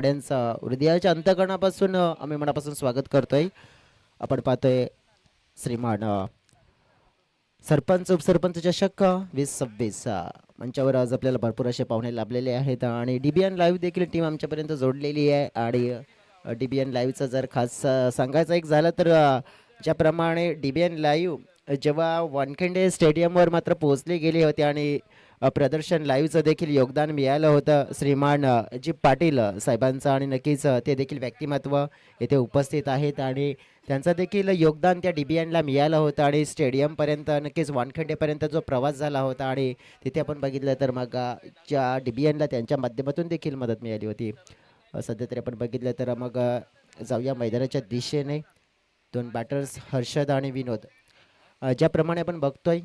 सगळ्यांचा हृदयाच्या अंतःकरणापासून आम्ही मनापासून स्वागत करतोय. आपण पाहतोय श्रीमान सरपंच उपसरपंच चषक 2026 मंचावर आज आपल्याला भरपूर असे पाहुणे लाभलेले आहेत आणि डीबीएन लाईव्ह देखील टीम आमच्यापर्यंत जोडलेली आहे. आणि डीबीएन लाईव्हचं जर खास सांगायचं एक झालं तर ज्याप्रमाणे डीबीएन लाईव्ह जेव्हा वानखेडे स्टेडियमवर मात्र पोहोचले गेले होते आणि प्रदर्शन लाईव्हचं देखील योगदान मिळालं होतं श्रीमान जी पाटील साहेबांचं आणि नक्कीच ते देखील व्यक्तिमत्व येथे उपस्थित आहेत आणि त्यांचं देखील योगदान त्या डीबीएनला मिळालं होतं आणि स्टेडियमपर्यंत नक्कीच वानखेडेपर्यंत जो प्रवास झाला होता आणि तिथे आपण बघितलं तर मग ज्या डीबीएनला त्यांच्या माध्यमातून देखील मदत मिळाली होती. सध्या तरी आपण बघितलं तर मग जाऊया मैदानाच्या दिशेने. दोन बॅटर्स हर्षद आणि विनोद. ज्याप्रमाणे आपण बघतोय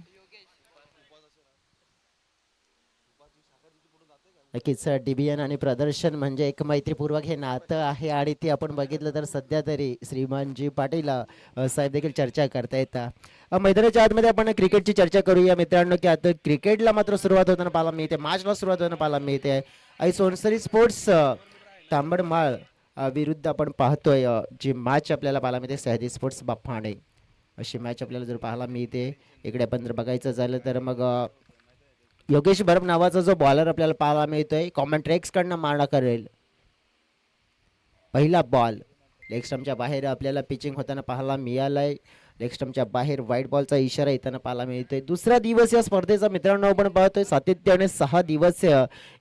नक्कीच डीबीएन आणि प्रदर्शन म्हणजे एक मैत्रीपूर्वक हे नातं आहे आणि ते आपण बघितलं तर सध्या तरी श्रीमानजी पाटील साहेब देखील चर्चा करतायत. मैदानाच्या आतमध्ये आपण क्रिकेटची चर्चा करूया मित्रांनो की आता क्रिकेटला मात्र सुरुवात होताना पाहायला मिळते, मॅचला सुरुवात होताना पाहायला मिळते. आई सोनसरी स्पोर्ट्स तांबडमाळ विरुद्ध आपण पाहतोय जी मॅच आपल्याला पाहायला मिळते सह्याद्री स्पोर्ट्स बाप्पाणे अशी मॅच आपल्याला जर पाहायला मिळते. इकडे आपण जर बघायचं झालं तर मग योगेश बर्फ नावाचा जो बॉलर आपल्याला पाहायला मिळतोय कॉमेंट्रेक्स कडनं मारला करेल. पहिला बॉल लेग स्टंपच्या बाहेर आपल्याला पिचिंग होताना पाहायला मिळालंय. लेग स्टंपच्या बाहेर व्हाईट बॉलचा इशारा येताना पाहायला मिळतोय. दुसरा दिवस या स्पर्धेचा मित्रांनो आपण पाहतोय. सातत्याने 6 दिवस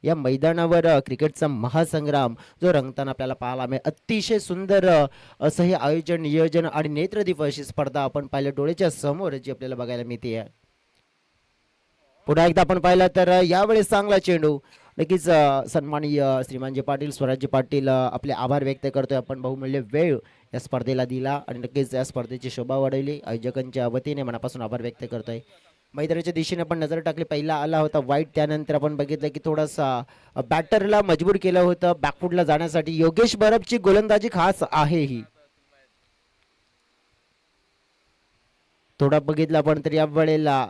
या मैदानावर क्रिकेटचा महासंग्राम जो रंगताना आपल्याला पाहायला मिळेल. अतिशय सुंदर असं हे आयोजन नियोजन आणि नेत्रदीप अशी स्पर्धा आपण पाहिलं डोळ्याच्या समोर जी आपल्याला बघायला मिळते. पुन्हा एकदा आपण पाहिलं तर यावेळेस चांगला चेंडू नक्कीच सन्माननीय श्रीमानजी पाटील स्वराज्य पाटील आपले आभार व्यक्त करतोय. आपण बहुमूल्य वेळ या स्पर्धेला दिला आणि नक्कीच या स्पर्धेची शोभा वाढवली. आयोजकांच्या वतीने मनापासून आभार व्यक्त करतोय. मैदानाच्या दिशेने आपण नजर टाकली. पहिला आला होता वाईट, त्यानंतर आपण बघितलं की थोडासा बॅटरला मजबूर केलं होतं बॅकफुटला जाण्यासाठी. योगेश बर्फची गोलंदाजी खास आहे ही. थोडा बघितला आपण तर या वेळेला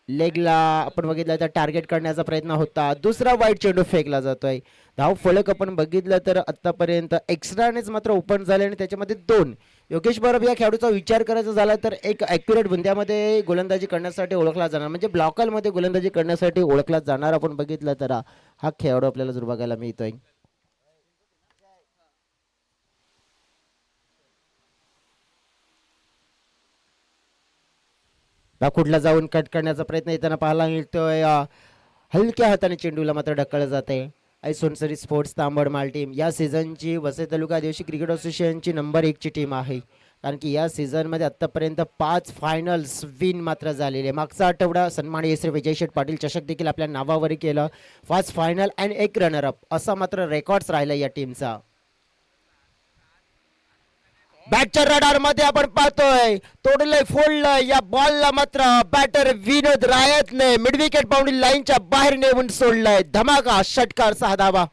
लेगला आपण बघितलं तर टार्गेट करण्याचा प्रयत्न होता. दुसरा वाईट चेंडू फेकला जातोय. धाव फलक आपण बघितलं तर आतापर्यंत एक्स्ट्रानेच मात्र ओपन झाले आणि त्याच्यामध्ये 2. योगेश बर्फ या खेळाडूचा विचार करायचा झाला तर एक ॲक्युरेट बुंद्यामध्ये गोलंदाजी करण्यासाठी ओळखला जाणार म्हणजे ब्लॉकलमध्ये गोलंदाजी करण्यासाठी ओळखला जाणार आपण बघितलं तर हा खेळाडू आपल्याला जर बघायला मिळतोय. कुठला जाऊन कट करण्याचा प्रयत्न येताना पाहायला मिळतोय. हलक्या हाताने चेंडूला मात्र ढकललं जाते. आई सोनसरी स्पोर्ट्स तांबडमाळ टीम या सीझनची वसई तालुका आदिवासी क्रिकेट असोसिएशनची नंबर 1 ची टीम आहे. कारण की या सीझनमध्ये आत्तापर्यंत 5 फायनल्स विन मात्र झालेले. मागचा आठवडा सन्माननीय श्री विजय शेठ पाटील चषक देखील आपल्या नावावर केलं. 5 फायनल आणि 1 रनरअप असा मात्र रेकॉर्ड्स राहिला या टीमचा. बॅटच्या रडार मध्ये आपण पाहतोय तोडलंय फोडलंय या बॉलला मात्र बॅटर विनोद रायतने मिड विकेट बाउंड्री लाईनच्या बाहेर नेऊन सोडलंय. धमाका षटकार 6 धावा.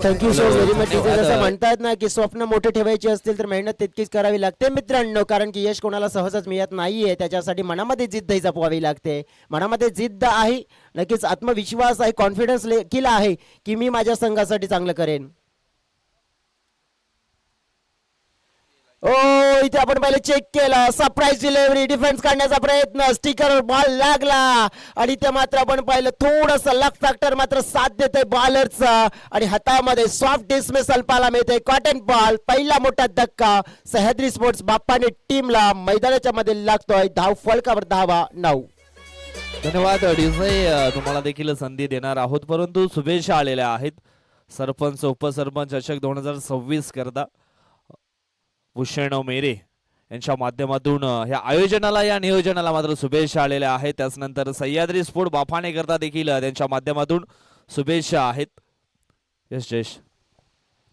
Thank you so very much. जसं म्हणतात ना की स्वप्न मोठे ठेवायचे असतील तर मेहनत तितकीच करावी लागते मित्रांनो. कारण की यश कोणाला सहजच मिळत नाहीये. त्याच्यासाठी मनामध्ये जिद्द जपवावी लागते. मनामध्ये जिद्द आहे, नक्कीच आत्मविश्वास आहे, कॉन्फिडन्स देखील आहे की मी माझ्या संघासाठी चांगलं करेन. ओ इथे आपण पहिले चेक केलं. सरप्राईज डिलिव्हरी, डिफेन्स काढण्याचा प्रयत्न, स्टिकर बॉल लागला आणि ते मात्र आपण पाहिलं थोडस लक फॅक्टर मात्र साथ देतोय बॉलरचा आणि हातामध्ये सॉफ्ट डिसमिसल पाहायला मिळते. Cotton ball. पहिला मोठा धक्का सह्याद्री स्पोर्ट्स बाप्पाने टीमला मैदानाच्या मध्ये लागतोय. धाव फलकावर धावा 9. धन्यवाद डिझाई. तुम्हाला देखील संधी देणार आहोत परंतु शुभेच्छा आलेल्या आहेत सरपंच उपसरपंच चषक 2026 करता भूषण मेरे यांच्या माध्यमातून ह्या आयोजनाला या नियोजनाला मात्र शुभेच्छा आलेल्या आहेत. त्याचनंतर सह्याद्री स्पोर्ट बाफाणे करता देखील त्यांच्या माध्यमातून शुभेच्छा आहेत. यस जयेश.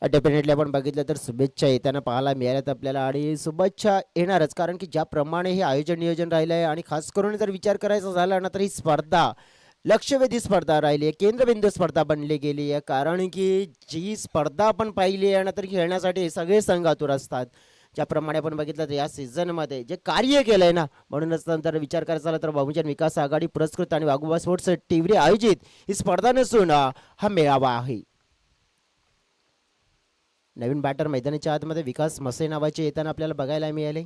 डेफिनेटली आपण बघितलं तर शुभेच्छा येताना पाहायला मिळाल्यात आपल्याला आणि शुभेच्छा येणारच. कारण की ज्याप्रमाणे हे आयोजन नियोजन राहिलं आहे आणि खास करून जर विचार करायचा झाला ना तर ही स्पर्धा लक्षवेधी स्पर्धा राहिली आहे, केंद्रबिंदू स्पर्धा बनली गेली आहे. कारण की जी स्पर्धा आपण पाहिली आहे ना तर खेळण्यासाठी सगळे संघ आतुर असतात. ज्याप्रमाणे आपण बघितलं तर या सीझनमध्ये जे कार्य केलंय ना, म्हणूनच नंतर विचार करायचा झाला तर बहुजन विकास आघाडी पुरस्कृत आणि वाघोबा स्पोर्ट्स टीव्ही आयोजित ही स्पर्धा नसून हा मेळावा आहे. नवीन बॅटर मैदानाच्या आतमध्ये विकास मसे नावाचे येताना आपल्याला बघायला मिळाले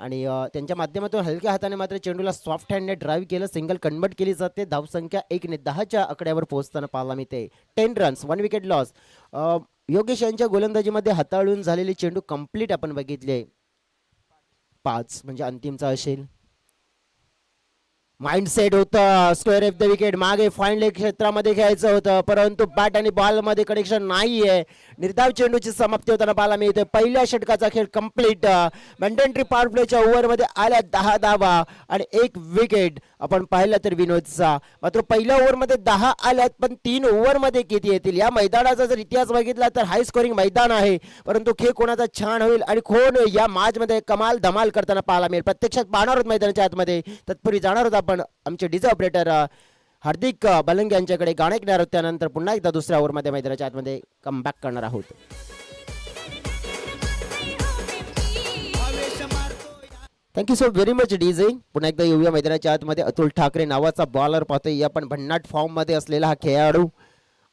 आणि त्यांच्या माध्यमातून हलक्या हाताने मात्र चेंडूला सॉफ्ट हँडने ड्राईव्ह केलं, सिंगल कन्वर्ट केली जाते. धावसंख्या 1-10च्या आकड्यावर पोहोचताना पाहायला मिळते. 10 रन्स 1 विकेट लॉस. योगेश यांच्या गोलंदाजीमध्ये हाताळून झालेले चेंडू कंप्लीट आपण बघितले 5 म्हणजे अंतिमचा असेल. माइंडसेट होतं स्क्वेअर ऑफ द विकेट, मागे फाईन क्षेत्रामध्ये खेळायचं होतं परंतु बॅट आणि बॉल मध्ये कनेक्शन नाहीये. निर्धाव चेंडूची समाप्ती होताना पाहायला मिळते. पहिल्या षटकाचा खेळ कंप्लीट. मॅन्डेटरी पॉवर प्लेच्या ओव्हरमध्ये आल्या 10 धावा आणि 1 विकेट आपण पाहिलं तर विनोदचा. मात्र पहिल्या ओव्हरमध्ये 10 आल्यात पण 3 ओव्हरमध्ये किती येतील. या मैदानाचा जर इतिहास बघितला तर हाय स्कोरिंग मैदान आहे परंतु खेळ कोणाचा छान होईल आणि कोण या मॅचमध्ये कमाल धमाल करताना पाहायला मिळेल प्रत्यक्षात पाहणार आहोत मैदानाच्या आतमध्ये. तत्पूर्वी जाणार आहोत आपण आमचे डीजे ऑपरेटर हार्दिक बलंग यांच्याकडे गाणं ऐकणार आहोत. त्यानंतर पुन्हा एकदा दुसऱ्या ओव्हरमध्ये मैदानाच्या आतमध्ये कमबॅक करणार आहोत. Thank you so very much DJ. पुन्हा एकदा येऊया मैदानाच्या आतमध्ये. अतुल ठाकरे नावाचा बॉलर पाहतोय आपण भन्नाट फॉर्म मध्ये असलेला हा खेळाडू.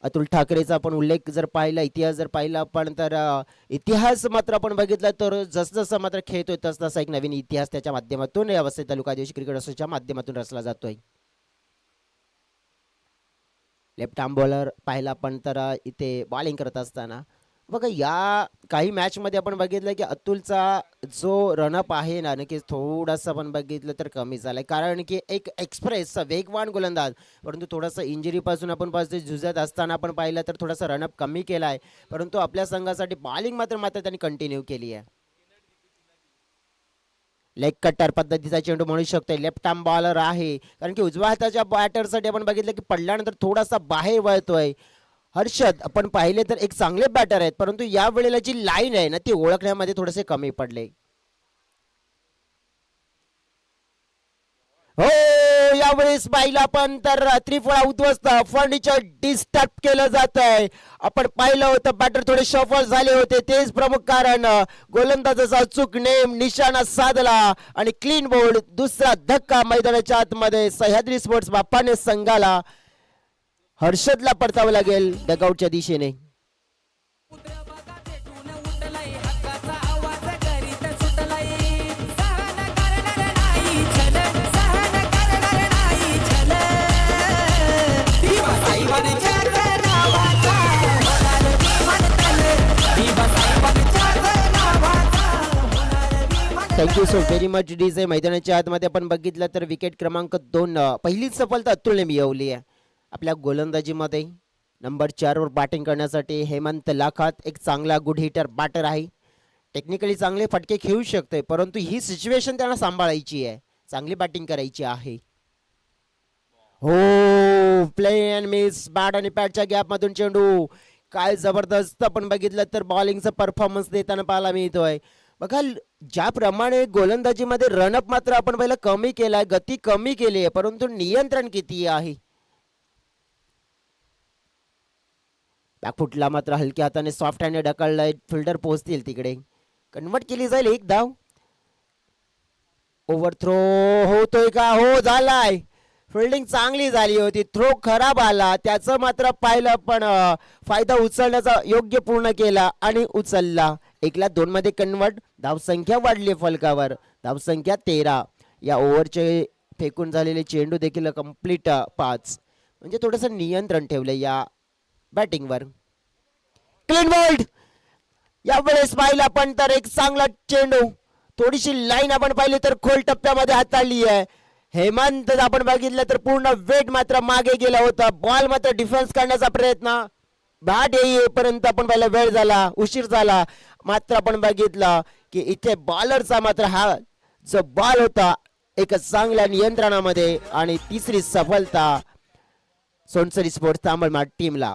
अतुल ठाकरेचा आपण उल्लेख जर पाहिला, इतिहास जर पाहिला आपण तर इतिहास मात्र आपण बघितला तर जसं मात्र खेळतोय तसा एक नवीन इतिहास त्याच्या माध्यमातून या वसई तालुका आदिवासी क्रिकेट असोसिएशनच्या माध्यमातून रचला जातोय. लेफ्ट आर्म बॉलर पाहिला आपण तर इथे बॉलिंग करत असताना बघा या काही मॅच मध्ये आपण बघितलं की अतुलचा जो रनअप आहे ना नक्कीच थोडासा आपण बघितलं तर कमी झालाय. कारण की एक एक्सप्रेस वेगवान गोलंदाज परंतु थोडासा इंजुरी पासून आपण पाहतो झुजत असताना आपण पाहिलं तर थोडासा रनअप कमी केलाय परंतु आपल्या संघासाठी बॉलिंग मात्र त्यांनी कंटिन्यू केली आहे. लेग कटर पद्धतीचा चेंडू म्हणू शकतो. लेफ्ट आर्म बॉलर आहे कारण की उजव्या हाताच्या बॅटरसाठी आपण बघितलं की पडल्यानंतर थोडासा बाहेर वळतोय. हर्षद आपण पाहिले तर एक चांगले बॅटर आहेत परंतु या वेळेला जी लाईन आहे ना ती ओळखण्यामध्ये थोडेसे कमी पडले. हो यावेळेस पाहिला पण तर त्रिफळा उद्ध्वस्त फर्निचर डिस्टर्ब केलं जात आहे. आपण पाहिलं होतं बॅटर थोडे शफल झाले होते तेच प्रमुख कारण. गोलंदाजाचा अचूक नेम निशाणा साधला आणि क्लीन बोल्ड. दुसरा धक्का मैदानाच्या आतमध्ये सह्याद्री स्पोर्ट्स बाप्पाने संघाला हर्षदला परतावं लागेल डगआउटच्या दिशेने. Thank you so very much DJ. मैदानाच्या आतमध्ये आपण बघितलं तर विकेट क्रमांक 2 पहिलीच सफलता अतुलने मिळवली आहे आपल्या गोलंदाजीमध्ये. नंबर 4 वर बॅटिंग करण्यासाठी हेमंत लाखात एक चांगला गुड हिटर बॅटर आहे. टेक्निकली चांगले फटके खेळू शकते परंतु ही सिच्युएशन त्यांना सांभाळायची आहे, चांगली बॅटिंग करायची आहे. हो प्ले अँड मिस बॅट आणि पॅडच्या गॅप मधून चेंडू काय जबरदस्त आपण बघितलं तर बॉलिंगचा परफॉर्मन्स देताना पाहायला मिळतोय. बघा ज्याप्रमाणे गोलंदाजीमध्ये रनअप मात्र आपण पहिला कमी केलाय, गती कमी केली आहे परंतु नियंत्रण किती आहे. बॅकफुटला मात्र हलक्या हाताने सॉफ्ट हँड ढकललाय. फिल्डर पोहोचतील तिकडे, कन्वर्ट केली जाईल 1 धाव. ओव्हर थ्रो होतोय का? हो झालाय. फिल्डिंग चांगली झाली होती, थ्रो खराब आला त्याचं मात्र पाहिलं पण फायदा उचलण्याचा योग्य पूर्ण केला आणि उचलला. 1-2 मध्ये कन्वर्ट. धावसंख्या वाढली फलकावर, धावसंख्या 13. या ओव्हरचे फेकून झालेले चेंडू देखील कंप्लीट 5 म्हणजे थोडंसं नियंत्रण ठेवलं या बॅटिंगवर. क्लीन बोल्ड यावेळेस पाहिला पण तर एक चांगला चेंडू. थोडीशी लाईन आपण पाहिली तर खोल टप्प्यामध्ये हाताळली आहे. हेमंत आपण बघितलं तर पूर्ण वेट मात्र मागे गेला होता. बॉल मात्र डिफेन्स करण्याचा प्रयत्न, बॅट येईपर्यंत आपण पाहिलं वेळ झाला, उशीर झाला. मात्र आपण बघितलं की इथे बॉलरचा मात्र हा जो बॉल होता एक चांगल्या नियंत्रणामध्ये आणि तिसरी सफलता सोनसरी स्पोर्ट्स तांबळमाड टीमला.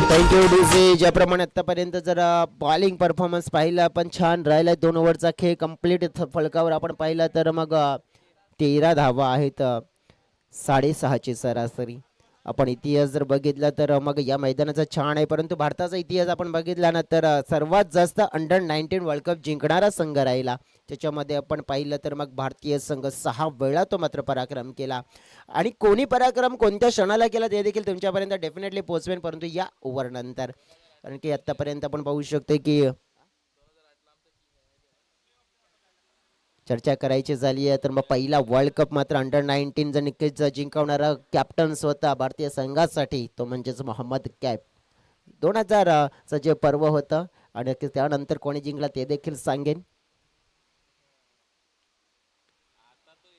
Thank you DJ. ज्याप्रमाणे आतापर्यंत जर बॉलिंग परफॉर्मन्स पाहिला आपण छान राहिला. 2 ओव्हरचा खेळ कम्प्लीट फलकावर आपण पाहिला तर मग 13 धावा आहेत. 6.5ची सरासरी. आपण इतिहास जर बघितला तर मग या मैदानाचा छान आहे, परंतु भारताचा इतिहास आपण बघितला ना तर सर्वात जास्त अंडर-19 वर्ल्ड कप जिंकणारा संघ राहिला. त्याच्यामध्ये आपण पाहिलं तर मग भारतीय संघ 6 वेळा तो मात्र पराक्रम केला. आणि कोणी पराक्रम कोणत्या क्षणाला केला ते देखील तुमच्यापर्यंत डेफिनेटली पोहोचवेन, परंतु या ओव्हरनंतर. कारण की आत्तापर्यंत आपण पाहू शकतो की चर्चा करायची झाली आहे तर मग पहिला वर्ल्ड कप मात्र अंडर-19 जर नक्कीच जिंकवणारा कॅप्टन स्वतः भारतीय संघासाठी तो म्हणजेच मोहम्मद कैफ. 2000चं जे पर्व होतं आणि त्यानंतर कोणी जिंकला ते देखील सांगेन.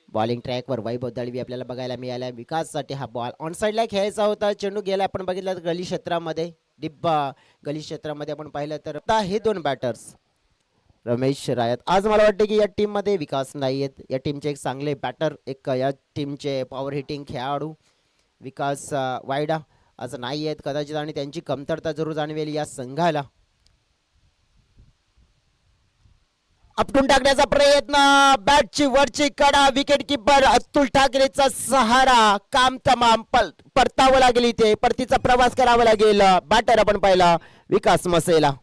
बॉलिंग ट्रॅकवर वैभव दळवी आपल्याला बघायला मिळाला. विकाससाठी हा बॉल ऑन साईडला खेळायचा होता. चेंडू गेला आपण बघितला गली क्षेत्रामध्ये, डिब्बा गली क्षेत्रामध्ये आपण पाहिलं तर आता हे 2 बॅटर्स रमेश रायत. आज मला वाटतं की या टीममध्ये विकास नाही आहेत. या टीमचे एक चांगले बॅटर, एक या टीमचे पॉवर हिटिंग खेळाडू विकास वायडा आज नाही आहेत कदाचित, आणि त्यांची कमतरता जरूर जाणवेल या संघाला. आपटून टाकण्याचा प्रयत्न, बॅटची वरची कडा, विकेट किपर अतुल ठाकरेचा सहारा. काम तमाम. परतावं लागेल, इथे परतीचा प्रवास करावा लागेल. बॅटर आपण पाहिला विकास मसेला.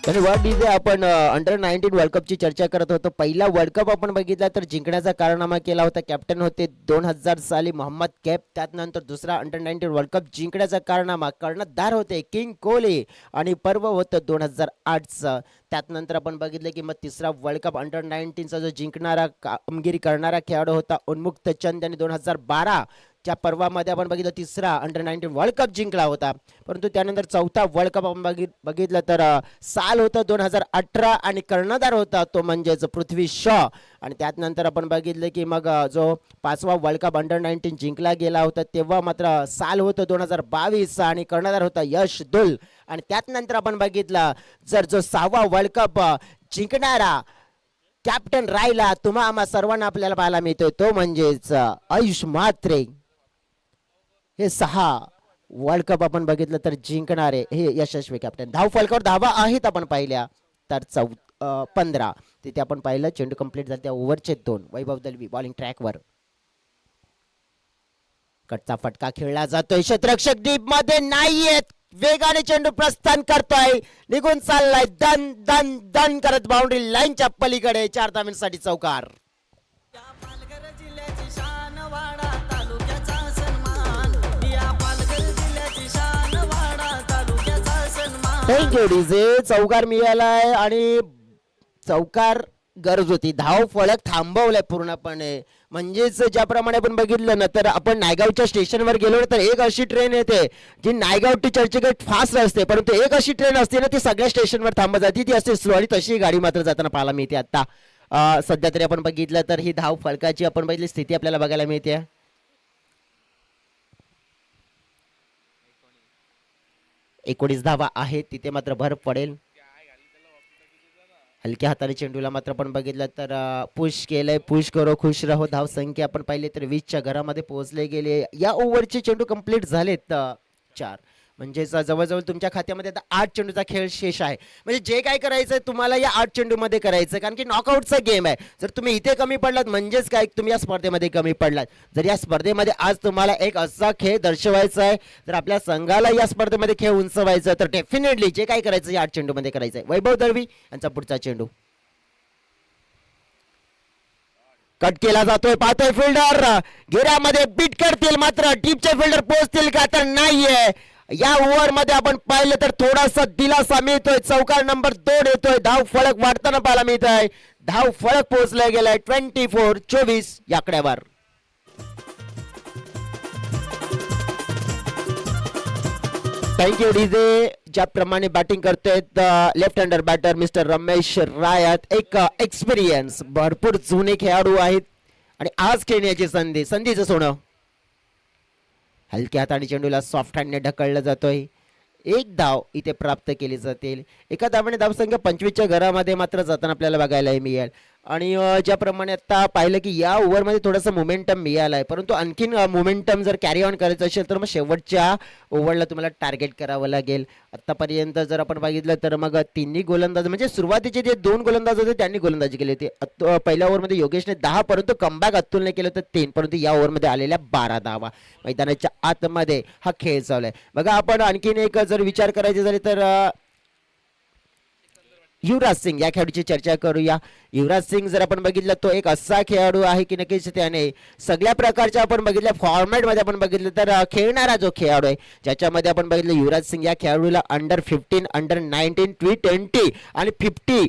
धन्यवाद डीजे. आपण अंडर-19 वर्ल्ड कपची चर्चा करत होतो. पहिला वर्ल्ड कप आपण बघितला तर जिंकण्याचा कारनामा केला होता. कॅप्टन होते 2000 साली मोहम्मद कैफ. त्यानंतर दुसरा अंडर-19 वर्ल्ड कप जिंकण्याचा कारनामा कर्णधार होते किंग कोहली आणि पर्व होतं 2008चं. त्यानंतर आपण बघितलं की मग तिसरा वर्ल्ड कप अंडर-19चा जो जिंकणारा कामगिरी करणारा खेळाडू होता उन्मुक्त चंद यांनी 2012 च्या पर्वामध्ये आपण बघितलं तिसरा अंडर-19 वर्ल्ड कप जिंकला होता. परंतु त्यानंतर चौथा वर्ल्ड कप आपण बघितलं तर साल होतं 2018 आणि कर्णधार होता तो म्हणजेच पृथ्वी शॉ. आणि त्यानंतर आपण बघितलं की मग जो 5वा वर्ल्ड कप अंडर-19 जिंकला गेला होता तेव्हा मात्र साल होतं 2022 आणि कर्णधार होता यश दुल. आणि त्यानंतर आपण बघितलं जर जो 6वा वर्ल्ड कप जिंकणारा कॅप्टन राहिला तुम्हा आम्हा सर्वांना आपल्याला पाहायला मिळतोय तो म्हणजेच आयुष म्हात्रे. हे 6 वर्ल्ड कप आपण बघितलं तर जिंकणारे हे यशस्वी कॅप्टन. धाव फलकावर धावा आहेत आपण पाहिल्या तर 15. तिथे आपण पाहिलं चेंडू कंप्लीट झाला त्या ओव्हरचे 2. वैभव दलवी बॉलिंग ट्रॅकवर. कटचा फटका खेळला जातोय. क्षेत्ररक्षक डीप मध्ये नाहीयेत. वेगाने चेंडू प्रस्थान करतोय, निघून चाललाय दन दन दन करत बाउंड्री लाईनच्या पलीकडे. 4 धावांसाठी चौकार. Thank you DJ. चौकार मिळालाय आणि चौकार गरज होती. धाव फलक थांबवलाय पूर्णपणे. म्हणजेच ज्याप्रमाणे आपण बघितलं ना तर आपण नायगावच्या स्टेशनवर गेलो तर एक अशी ट्रेन येते जी नायगाव टू चर्चगेट फास्ट असते, परंतु एक अशी ट्रेन असते ना ती सगळ्या स्टेशनवर थांबत जाते, ती असते स्लो. आणि तशी गाडी मात्र जाताना पाहायला मिळते. आता सध्या तरी आपण बघितलं तर ही धाव फलकाची आपण बघितली स्थिती आपल्याला बघायला मिळते. 19 धावा आहेत. तिथे मात्र भर पडेल. हलक्या हाताने चेंडूला मात्र आपण बघितलं तर पुश केलंय. पुश करो खुश राहो. धाव संख्या आपण पाहिली तर 20च्या घरामध्ये पोहोचले गेले. या ओव्हरचे चेंडू कंप्लीट झालेत 4. म्हणजे जवळजवळ तुमच्या खात्यामध्ये आता 8 चेंडूचा खेळ शेष आहे. म्हणजे जे काय करायचंय तुम्हाला या 8 चेंडूमध्ये करायचं, कारण की नॉकआउटचा गेम आहे. जर तुम्ही इथे कमी पडलात म्हणजेच काय तुम्ही या स्पर्धेमध्ये कमी पडलात. जर या स्पर्धेमध्ये आज तुम्हाला एक असा खेळ दर्शवायचा आहे, जर आपल्या संघाला या स्पर्धेमध्ये खेळ उंचवायचा तर डेफिनेटली जे काय करायचं या 8 चेंडूमध्ये करायचं आहे. वैभव दळवी यांचा पुढचा चेंडू कट केला जातोय. पाहतोय फिल्डर घेऱ्यामध्ये बीट करतील, मात्र डीपचे फिल्डर पोहोचतील का तर नाहीये. या ओव्हर मध्ये आपण पाहिलं तर थोडासा दिलासा मिळतोय. चौकार नंबर 2 येतोय. धाव फलक वाढताना पाहायला मिळत आहे. धाव फलक पोहोचला गेलाय 24-24 या आकड्यावर. Thank you DJ. ज्याप्रमाणे बॅटिंग करतोय left hander batter mister Ramesh Rayat. एक एक्सपिरियन्स, भरपूर जुने खेळाडू आहेत आणि आज खेळण्याची संधीचं सोनं. हलक्या हाताने चेंडूला सॉफ्ट हँडने ढकललं जातोय. 1 धाव इथे प्राप्त केली जातील. एका धावाने धावसंख्या 25च्या घरामध्ये मात्र जाताना आपल्याला बघायला मिळेल. आणि ज्याप्रमाणे आता पाहिलं की या ओव्हरमध्ये थोडंसं मोमेंटम मिळालं आहे, परंतु आणखीन मोमेंटम जर कॅरी ऑन करायचं असेल तर मग शेवटच्या ओव्हरला तुम्हाला टार्गेट करावं लागेल. आत्तापर्यंत जर आपण बघितलं तर मग तिन्ही गोलंदाज म्हणजे सुरुवातीचे जे 2 गोलंदाज होते त्यांनी गोलंदाजी केली होती. पहिल्या ओव्हरमध्ये योगेशने 10, परंतु कमबॅक अतुलने केलं होतं 3, परंतु या ओव्हरमध्ये आलेल्या 12 धावा. मैदानाच्या आतमध्ये हा खेळ चालू आहे. बघा आपण आणखीन एक जर विचार करायचे झाले तर युवराज सिंग या खेळाडूची चर्चा करूया. युवराज सिंग जर आपण बघितलं तो एक असा खेळाडू आहे की नक्कीच त्याने सगळ्या प्रकारच्या आपण बघितल्या फॉर्मॅटमध्ये आपण बघितलं तर खेळणारा जो खेळाडू आहे, ज्याच्यामध्ये आपण बघितलं युवराज सिंग या खेळाडूला अंडर 15, अंडर 19, T20 आणि 50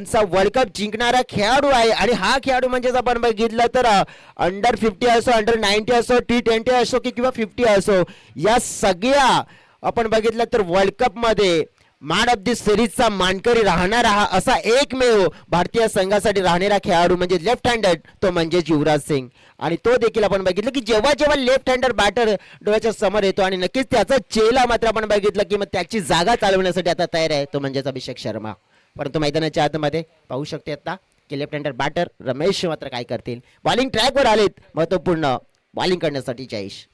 चा वर्ल्ड कप जिंकणारा खेळाडू आहे. आणि हा खेळाडू म्हणजेच आपण बघितलं तर अंडर 50 असो, अंडर 90 असो, T20 असो की किंवा 50 असो, या सगळ्या आपण बघितलं तर वर्ल्ड कप मध्ये मॅन ऑफ द सिरीजचा मानकरी राहणारा हा असा एकमेव भारतीय संघासाठी राहणारा खेळाडू म्हणजे लेफ्ट हँडेड, तो म्हणजेच युवराज सिंग. आणि तो देखील आपण बघितलं की जेव्हा जेव्हा लेफ्ट हँडर बॅटर डोळ्याच्या समोर येतो आणि नक्कीच त्याचा चेला मात्र आपण बघितलं की मग त्याची जागा चालवण्यासाठी आता तयार आहे, तो म्हणजेच अभिषेक शर्मा. परंतु मैदानाच्या आतमध्ये पाहू शकते आता की लेफ्ट हँडर बॅटर रमेश मात्र काय करतील. बॉलिंग ट्रॅकवर आलेत, महत्वपूर्ण बॉलिंग करण्यासाठी जयेश.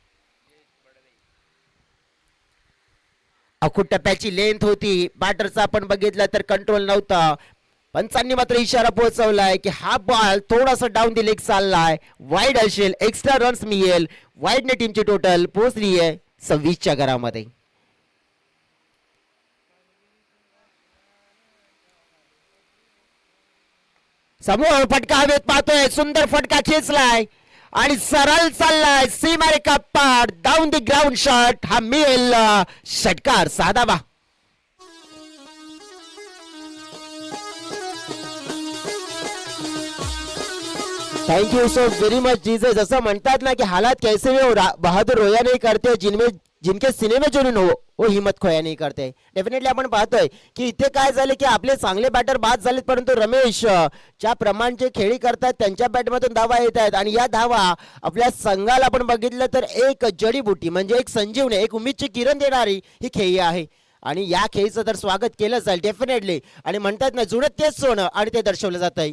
अखूट टप्प्याची लेंथ होती, बॅटरचा आपण बघितलं तर कंट्रोल नव्हता. पंचांनी मात्र इशारा पोहोचवलाय की हा बॉल थोडासा डाऊन दी लेग चाललाय, वाईड असेल, एक्स्ट्रा रन्स मिळेल. वाईडने टीमची टोटल पोहोचली आहे 26च्या घरामध्ये. समोर फटका हवेत पाहतोय, सुंदर फटका खेचलाय आणि सरळ चाललाय सीमारेखा पार, डाऊन दी ग्राउंड शॉट. हा मिळेल षटकार, साधा बा. थँक्यू सो व्हेरी मच जीजे. जसं म्हणतात ना की हालात कैसे भी हो, बहादूर रोया नहीं करते, जिनके सीने में जुनून हो वो हिम्मत खोया नहीं करते. डेफिनेटली आपण पाहतोय की इथे काय झाले की आपले चांगले बॅटर बाद झालेत, परंतु रमेश ज्या प्रमाणचे खेळी करतात त्यांच्या बॅटमधून धावा येत आहेत. आणि या धावा आपल्या संघाला आपण बघितलं तर एक जडीबुटी म्हणजे एक संजीवनी, एक उमेदची किरण देणारी ही खेळी आहे. आणि या खेळीचं तर स्वागत केलं जाईल डेफिनेटली. आणि म्हणतात ना जुनं तेच सोनं, आणि ते दर्शवलं जात आहे.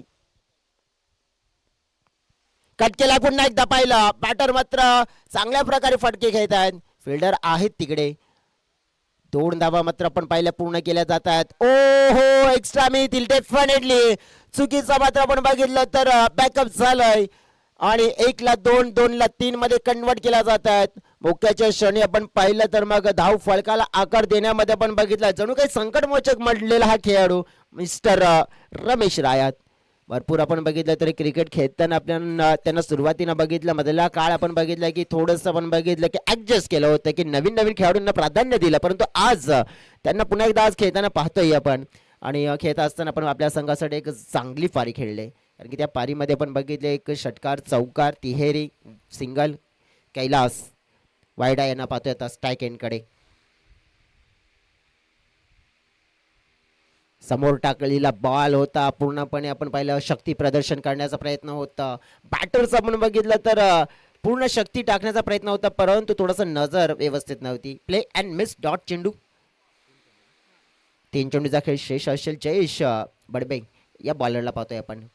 कट केला पुन्हा एकदा पाहिलं, बॅटर मात्र चांगल्या प्रकारे फटके खेळत आहेत, फिल्डर आहेत तिकडे. 2 धावा मात्र आपण पाहिल्या पूर्ण केल्या जात आहेत. ओ हो, एक्स्ट्रा मिळतील डेफिनेटली. चुकीचा मात्र आपण बघितलं तर बॅकअप झालंय आणि 1 ला 2, 2 ला 3 मध्ये कन्वर्ट केला जात आहेत. मोक्याच्या क्षणी आपण पाहिलं तर मग धाव फलकाला आकार देण्यामध्ये आपण बघितलं जणू काही संकटमोचक म्हटलेला हा खेळाडू मिस्टर रमेश रायात. भरपूर आपण बघितलं तरी क्रिकेट खेळताना आपल्याला त्यांना सुरुवातीला बघितलं, मधला काळ आपण बघितलं की थोडंसं आपण बघितलं की ऍडजस्ट केलं होतं की नवीन नवीन खेळाडूंना प्राधान्य दिलं, परंतु आज त्यांना पुन्हा एकदा आज खेळताना पाहतोय आपण. आणि खेळत असताना आपण आपल्या संघासाठी एक चांगली पारी खेळले, कारण की त्या पारीमध्ये आपण बघितले एक षटकार, चौकार, तिहेरी, सिंगल, कैलास वायडा यांना पाहतोय आता स्ट्राईक एंडकडे. समोर टाकलेला बॉल होता, पूर्णपणे आपण पाहिलं शक्ती प्रदर्शन करण्याचा प्रयत्न होता. बॅटरचा आपण बघितलं तर पूर्ण शक्ती टाकण्याचा प्रयत्न होता, परंतु थोडस नजर व्यवस्थित नव्हती. प्ले अँड मिस डॉट चेंडू. 3 चेंडूचा खेळ शेष असेल. जयेश बडबे या बॉलरला पाहतोय आपण.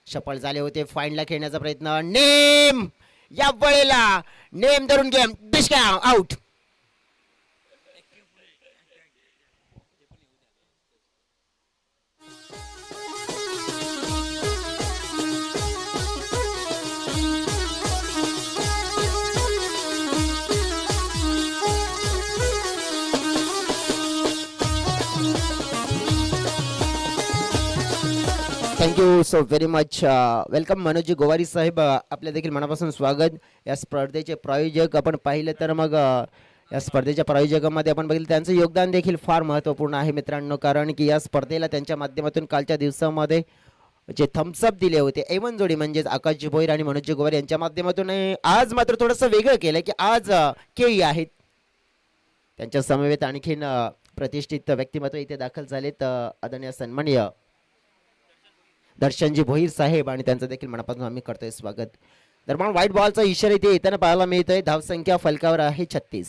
सफळ झाले होते, फाईनला खेळण्याचा प्रयत्न. नेम या वेळेला नेम धरून गेम डिस्क आउट. Thank you so very much. Welcome Manoji Gowari साहेब, आपल्या देखील मनापासून स्वागत. या स्पर्धेचे प्रायोजक आपण पाहिलं तर मग या स्पर्धेच्या प्रायोजकांमध्ये आपण बघितलं त्यांचं योगदान देखील फार महत्त्वपूर्ण आहे मित्रांनो, कारण की या स्पर्धेला त्यांच्या माध्यमातून कालच्या दिवसामध्ये जे थम्सअप दिले होते एवन जोडी म्हणजेच आकाशजी भोईर आणि मनोजी गोवारी यांच्या माध्यमातून आज मात्र थोडंसं वेगळं केलं की आज केळी आहेत. त्यांच्या समवेत आणखीन प्रतिष्ठित व्यक्तिमत्व इथे दाखल झालेत, आदरणीय सन्माननीय दर्शनजी भोईर साहेब, आणि त्यांचं देखील मनापासून आम्ही करतोय स्वागत. दरम्यान व्हाईट बॉलचा इशारा इथे येताना पाहायला मिळतोय. धावसंख्या फलकावर आहे 36.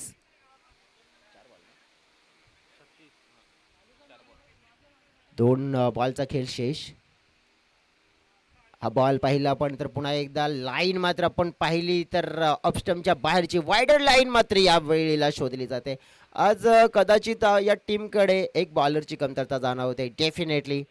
2 बॉलचा खेळ शेष. हा बॉल पाहिला आपण तर पुन्हा एकदा लाईन मात्र आपण पाहिली तर अपस्टमच्या बाहेरची वायडर लाईन मात्र या वेळेला शोधली जाते. आज कदाचित या टीमकडे एक बॉलरची कमतरता जाणवते डेफिनेटली.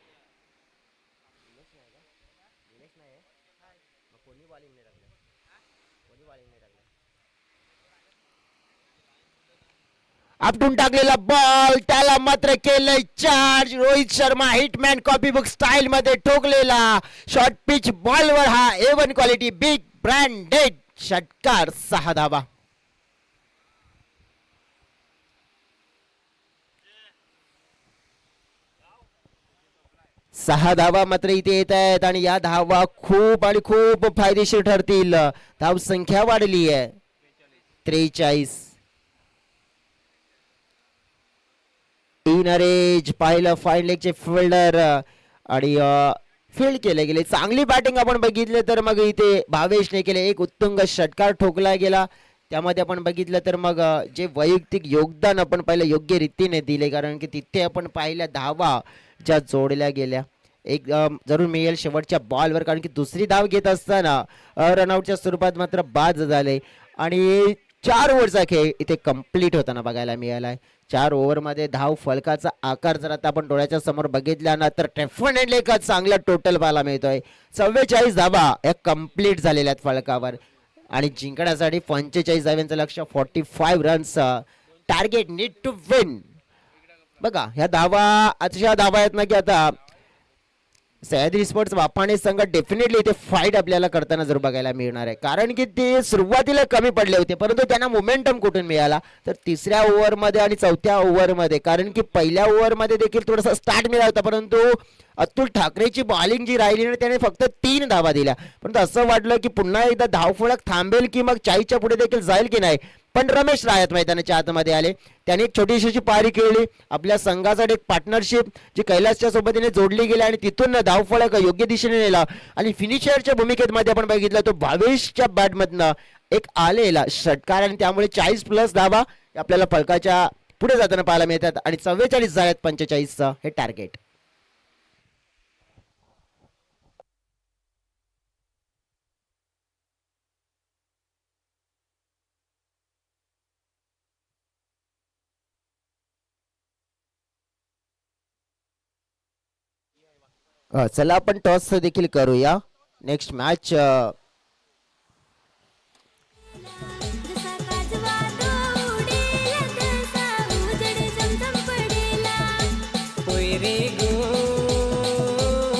आपटून टाकलेला बॉल त्याला मात्र केलंय charge. Rohit Sharma hitman copybook style मध्ये ठोकलेला शॉर्ट पिच बॉलवर हा A1 क्वालिटी बिग ब्रँडेड षटकार. 6 धावा. सहा धावा मात्र इथे येत आहेत आणि या धावा खूप आणि खूप फायदेशीर ठरतील. धाव संख्या वाढली आहे 43. इनरेज पाहिलं फाईन लेगचे फिल्डर आणि फील्ड केले गेले. चांगली बॅटिंग आपण बघितले तर मग इथे भावेशने केले एक उत्तुंग षटकार ठोकला गेला. त्यामध्ये आपण बघितलं तर मग जे वैयक्तिक योगदान आपण पाहिलं योग्य रीतीने दिले कारण की तिथे आपण पाहिल्या धावा ज्या जोडल्या गेल्या एक जरूर मिळेल शेवटच्या बॉलवर कारण की दुसरी धाव घेत असताना रनआउटच्या स्वरूपात मात्र बाद झाले आणि 4 ओव्हरचा खेळ इथे कंप्लीट होताना बघायला मिळालाय. 4 ओव्हरमध्ये धाव फलकाचा आकार जर आता आपण डोळ्याच्या समोर बघितला ना तर डेफिनेटली एक चांगला टोटल पाहायला मिळतोय. 44 धावा या कंप्लीट झालेल्या आहेत फलकावर आणि जिंकण्यासाठी 45 धाव्यांचं लक्ष 45 runs target need to win. बघा ह्या धावा अशा धावा आहेत ना की आता सह्याद्री स्पोर्ट्स वापाणे संघ डेफिनेटली इथे फाईट आपल्याला करताना जर बघायला मिळणार आहे कारण की ते सुरुवातीला कमी पडले होते परंतु त्यांना मोमेंटम कुठून मिळाला तर तिसऱ्या ओव्हरमध्ये आणि चौथ्या ओव्हरमध्ये कारण की पहिल्या ओव्हरमध्ये देखील थोडासा स्टार्ट मिळाला होता परंतु अतुल ठाकरेची बॉलिंग जी राहिली ना त्याने फक्त 3 धावा दिल्या परंतु असं वाटलं की पुन्हा एकदा धावफलक थांबेल की मग 40च्या पुढे देखील जाईल की नाही पण रमेश रायत मैदानाच्या आतमध्ये आले. त्यांनी एक छोटीशी पारी खेळली आपल्या संघासाठी एक पार्टनरशिप जी कैलासच्या सोबतीने जोडली गेली आणि तिथून धावफलक योग्य दिशेने नेला आणि फिनिशरच्या भूमिकेमध्ये आपण बघितलं तो भावेशच्या बॅटमधनं एक आलेला षटकार आणि त्यामुळे 40+ धावा आपल्याला फलकाच्या पुढे जाताना पाहायला मिळतात आणि 44 झाल्यात 45चं हे टार्गेट. चला आपण टॉस देखील करूया. नेक्स्ट मॅच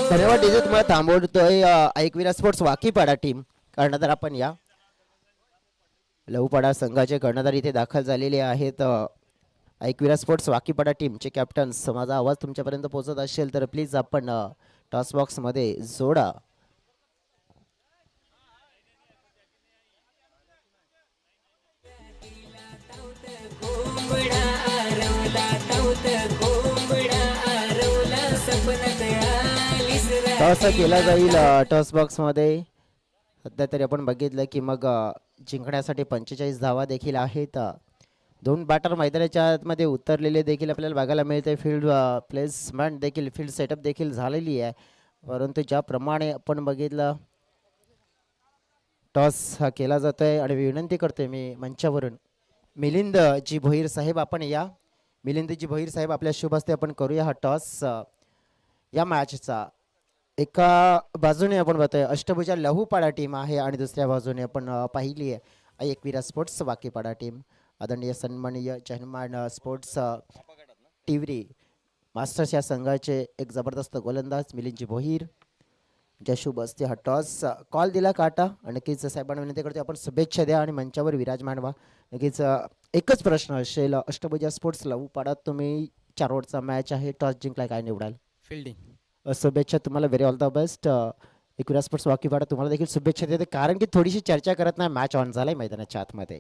धन्यवाद इथे तुम्हाला थांबवतोय. ऐकविरा स्पोर्ट्स वाकीपाडा टीम कर्णधार आपण या लहूपाडा संघाचे कर्णधार इथे दाखल झालेले आहेत. ऐकविरा स्पोर्ट्स वाकीपाडा टीमचे कॅप्टन माझा आवाज तुमच्यापर्यंत पोहोचत असेल तर प्लीज आपण टॉस बॉक्स मध्ये जोडा. टॉस केला जाईल टॉस बॉक्स मध्ये. सध्या तरी आपण बघितलं की मग जिंकण्यासाठी 45 धावा देखील आहेत. 2 बॅटर मैदानाच्या आतमध्ये उतरलेले देखील आपल्याला बघायला मिळते. फील्ड प्लेसमेंट देखील फील्ड सेटअप देखील झालेली आहे परंतु ज्याप्रमाणे आपण बघितलं टॉस हा केला जातोय आणि विनंती करतोय मी मंचावरून मिलिंद जी भोईर साहेब आपण या. मिलिंद जी भोईर साहेब आपल्या शुभ हस्ते आपण करूया हा टॉस. या मॅचचा एका बाजूने आपण बघतोय अष्टभुजा लहूपाडा टीम आहे आणि दुसऱ्या बाजूने आपण पाहिली आहे एकविरा स्पोर्ट्स वाकीपाडा टीम. आदरणीय सन्माननीय चहनमान स्पोर्ट्स टिवरी मास्टर्स या संघाचे एक जबरदस्त गोलंदाज मिलिंदजी भोईर ज्या शुभ असते हा टॉस कॉल दिला काटा आणि नक्कीच साहेबांना विनंती करतो आपण शुभेच्छा द्या आणि मंचावर विराजमान व्हा. नक्कीच एकच प्रश्न असेल अष्टभुजा स्पोर्ट्स लहूपाडा तुम्ही 4 ओव्हरचा मॅच आहे टॉस जिंकला काय निवडाल? फिल्डिंग. शुभेच्छा तुम्हाला very all the best. Ekvira sports Wakipada तुम्हाला देखील शुभेच्छा देते कारण की थोडीशी चर्चा करत नाही मॅच ऑन झालाय मैदानाच्या आतमध्ये.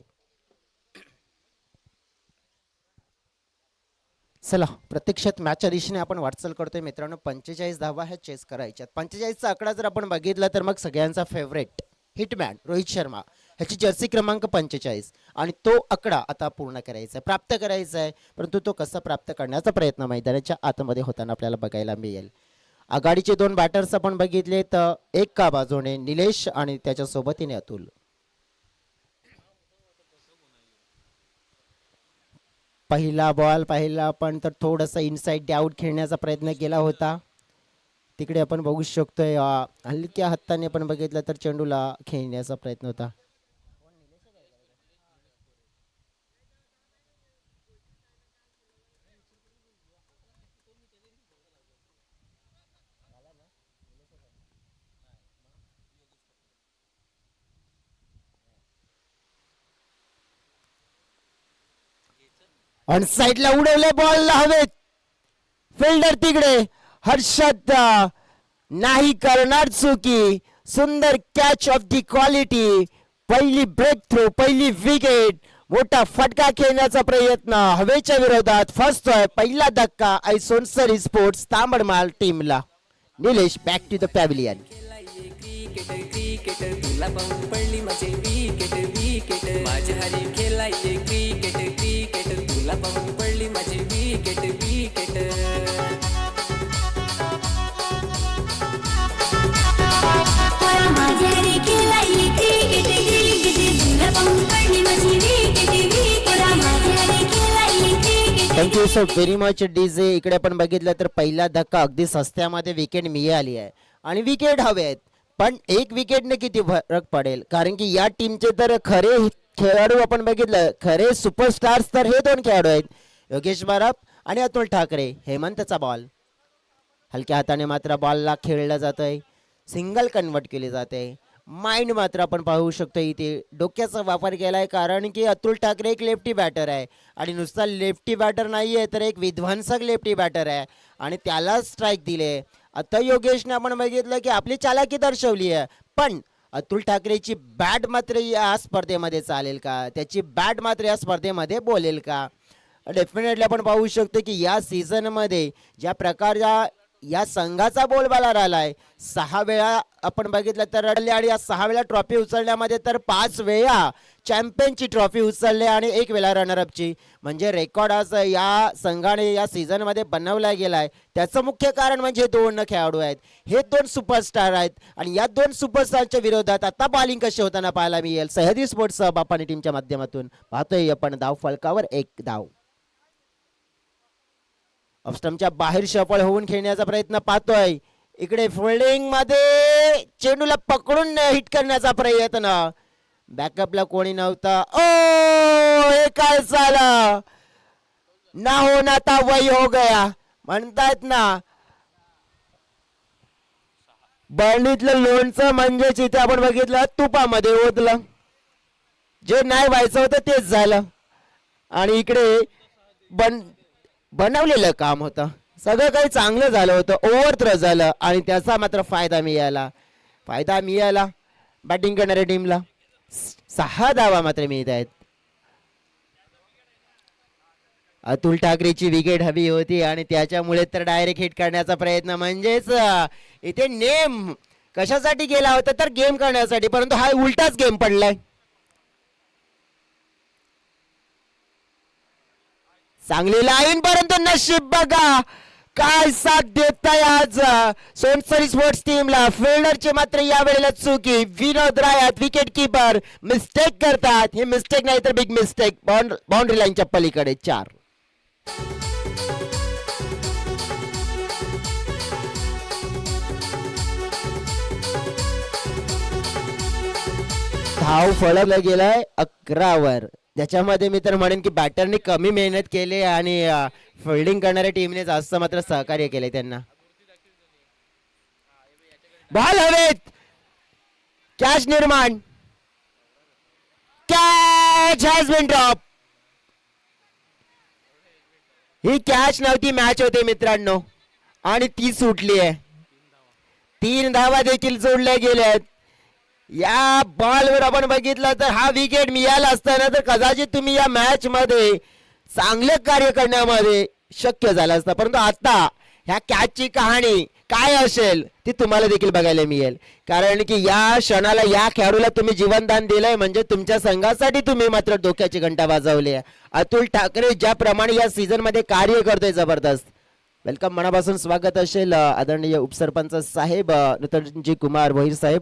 चला प्रत्यक्षात मॅचच्या दिशेने आपण वाटचाल करतोय मित्रांनो. 45 धावा ह्या चेस करायच्यात. 45चा आकडा जर आपण बघितला तर मग सगळ्यांचा फेवरेट हिटमॅन रोहित शर्मा ह्याची जर्सी क्रमांक 45 आणि तो आकडा आता पूर्ण करायचा आहे प्राप्त करायचा आहे परंतु तो कसा प्राप्त करण्याचा प्रयत्न मैदानाच्या आतमध्ये होताना आपल्याला बघायला मिळेल. आघाडीचे दोन बॅटर्स आपण बघितले तर एका बाजूने निलेश आणि त्याच्या सोबतीने अतुल. पहिला बॉल पाहिला आपण तर थोडासा इनसाइड आउट खेळण्याचा प्रयत्न केला होता. तिकडे आपण बघू शकतोय हलक्या हाताने आपण बघितलं तर चेंडूला खेळण्याचा प्रयत्न होता. ऑन साइडला उडवले बॉल हवेत. फिल्डर तिकडे हर्षद नाही करणार चुकी. सुंदर कॅच ऑफ दी क्वालिटी. पहिली ब्रेक थ्रू, पहिली विकेट. मोठा फटका खेळण्याचा प्रयत्न हवेच्या विरोधात फसतोय. पहिला धक्का आई सोनसरी स्पोर्ट्स तांबडमाल टीमला. Nilesh back to the pavilion. तुला पाहून पडली माझे विकेट विकेट माझ्या हरी खेळाय क्रिकेट क्रिकेट तुला पाहून पडली माझी विकेट विकेट. माझ्या हरी खेळाय क्रिकेट क्रिकेट तुला पाहून पडली माझी विकेट विकेट माझ्या हरी खेळाय cricket. Thank you so very much DJ. इकडे आपण बघितलं तर पहिला धक्का अगदी सस्त्यामध्ये विकेट मिळाली आहे आणि विकेट हवे आहेत. पण एक विकेटने किती फरक पडेल, कारण की या टीमचे तर खरे खेळाडू आपण बघितलं, खरे सुपरस्टार्स तर हे दोन खेळाडू आहेत, योगेश बारप आणि अतुल ठाकरे. हेमंतचा बॉल हलक्या हाताने मात्र बॉलला खेळला जातोय, सिंगल कन्वर्ट केली जाते. माइंड मात्र आपण पाहू शकतो इथे डोक्याचा वापर केलाय, कारण की अतुल ठाकरे एक लेफ्टी बॅटर आहे आणि नुसता लेफ्टी बॅटर नाही आहे तर एक विध्वंसक लेफ्टी बॅटर आहे आणि त्याला स्ट्राईक दिले. आता योगेशने आपण बघितलं की आपली चालाकी दर्शवली आहे, पण अतुल ठाकरेची बॅट मात्र या स्पर्धेमध्ये चालेल का, त्याची बॅट मात्र या स्पर्धेमध्ये बोलेल का. डेफिनेटली आपण पाहू शकतो की या सीझनमध्ये ज्या प्रकारच्या या संघाचा बोलबाला राहिलाय, 6 वेळा आपण बघितलं तर रडले आणि या 6 वेळा ट्रॉफी उचलण्यामध्ये तर 5 वेळा चॅम्पियनची ट्रॉफी उचलले आणि 1 वेळा रनरअपची, म्हणजे रेकॉर्ड आज या संघाने या सीझनमध्ये बनवला गेलाय. त्याचं मुख्य कारण म्हणजे 2 खेळाडू आहेत, हे 2 सुपरस्टार आहेत आणि या 2 सुपरस्टारच्या विरोधात आता बॉलिंग कशी होताना पाहायला मिळेल. सह्याद्री स्पोर्ट्स बापानी टीमच्या माध्यमातून पाहतोय आपण धाव फलकावर 1 धाव. ऑफस्टंपच्या बाहेर शफल होऊन खेळण्याचा प्रयत्न पाहतोय. इकडे फिल्डिंग मध्ये चेंडूला पकडून हिट करण्याचा प्रयत्न, बॅकअपला कोणी नव्हता. ओ हे काय झालं, ना होना था वही हो गया म्हणतात ना. बरणीतलं लोणचं म्हणजेच इथे आपण बघितलं तुपामध्ये ओतलं, जे नाही व्हायचं होतं तेच झालं आणि इकडे बनवलेलं काम होतं, सगळं काही चांगलं झालं होतं, ओव्हर थ्रो झालं आणि त्याचा मात्र फायदा मिळाला बॅटिंग करणाऱ्या टीमला. 6 धावा मात्र मिळत आहेत. अतुल ठाकरेची विकेट हवी होती आणि त्याच्यामुळे तर डायरेक्ट हिट करण्याचा प्रयत्न, म्हणजेच इथे नेम कशासाठी गेला होता तर गेम करण्यासाठी, परंतु हा उलटाच गेम पडलाय. चांगली लाईन, परंतु नशीब बघा काय साथ देताय आज सोनसरी स्पोर्ट्स टीमला. फिल्डरची मात्र यावेळेला चुकी, विनोद रायात विकेट कीपर मिस्टेक करतात. हे मिस्टेक नाही तर बिग मिस्टेक, बाउंड्री लाईनच्या पलीकडे 4. धाव फळवला गेलाय 11 वर, ज्याच्यामध्ये मी तर म्हणेन की बॅटरने कमी मेहनत केली आणि फिल्डिंग करणाऱ्या टीमने जास्त मात्र सहकार्य केले त्यांना. बॉल हवेत, कॅच निर्माण, कॅच हॅज बीन ड्रॉप. ही कॅच नव्हती, मॅच होते मित्रांनो आणि ती सुटली आहे. 3 धावा देखील जोडल्या गेल्यात. या बॉलवर आपण बघितलं तर हा विकेट मिळाला असताना तर कदाचित तुम्ही या मॅच मध्ये चांगले कार्य करण्यामध्ये शक्य झालं असतं, परंतु आता ह्या कॅचची कहाणी काय असेल ती तुम्हाला देखील बघायला मिळेल, कारण की या क्षणाला या खेळाडूला तुम्ही जीवनदान दिलंय, म्हणजे तुमच्या संघासाठी तुम्ही मात्र डोक्याची घंटा वाजवली आहे. अतुल ठाकरे ज्याप्रमाणे या सीझन मध्ये कार्य करतोय जबरदस्त, वेलकम मनापासून स्वागत असेल आदरणीय उपसरपंच साहेब नूतनजी कुमार भोईर साहेब.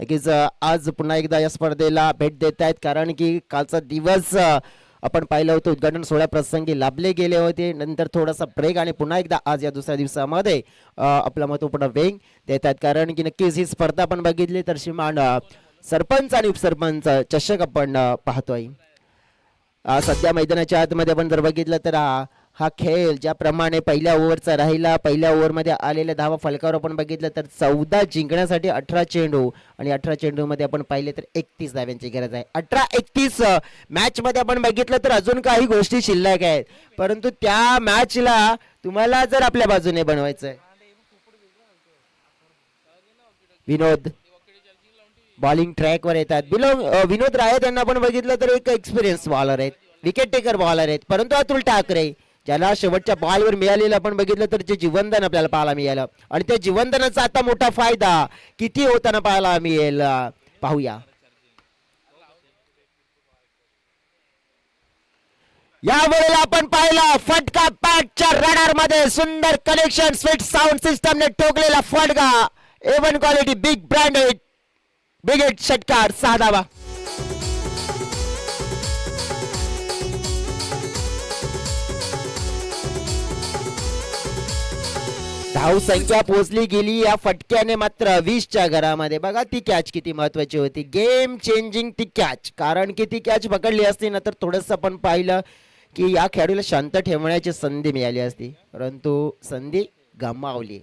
नक्कीच आज पुन्हा एकदा या स्पर्धेला भेट देत आहेत, कारण की कालचा दिवस आपण पाहिलं होतं उद्घाटन सोहळ्या प्रसंगी लाभले गेले होते. नंतर थोडासा ब्रेक आणि पुन्हा एकदा आज या दुसऱ्या दिवसामध्ये आपला महत्त्वपूर्ण वेग देत आहेत, कारण की नक्कीच ही स्पर्धा आपण बघितली तर श्रीमान सरपंच आणि उपसरपंच चषक आपण पाहतोय. सध्या मैदानाच्या आतमध्ये आपण जर बघितलं तर हा खेळ ज्याप्रमाणे पहिल्या ओव्हरचा राहिला, पहिल्या ओव्हरमध्ये आलेल्या धावा फलकावर आपण बघितलं तर 14 जिंकण्यासाठी 18 चेंडू आणि 18 चेंडूमध्ये आपण पाहिले तर 31 धाव्यांची गरज आहे. 18-31 मॅचमध्ये आपण बघितलं तर अजून काही गोष्टी शिल्लक आहेत, परंतु त्या मॅचला तुम्हाला जर आपल्या बाजूने बनवायचं आहे. विनोद बॉलिंग ट्रॅकवर येतात. विनोद राय यांना आपण बघितलं तर एक एक्सपिरियन्स बॉलर आहेत, विकेट टेकर बॉलर आहेत, परंतु अतुल ठाकरे ज्याला शेवटच्या बॉलवर मिळालेलं आपण बघितलं तर जे जीवनदान आपल्याला पाहायला मिळालं आणि त्या जीवनदानाचा आता मोठा फायदा किती होताना पाहायला मिळेल पाहूया. या वेळेला आपण पाहिलं फटका पॅटच्या रडार मध्ये सुंदर कनेक्शन स्वीट साऊंड सिस्टमने ठोकलेला फटका. A1 quality big branded big hit षटकार 6 धावा. धाव संख्या पोहोचली गेली या फटक्याने मात्र 20च्या घरामध्ये. बघा ती कॅच किती महत्वाची होती, गेम चेंजिंग ती कॅच, कारण की ती कॅच पकडली असती ना तर थोडंसं आपण पाहिलं की या खेळाडूला शांत ठेवण्याची संधी मिळाली असती, परंतु संधी गमावली.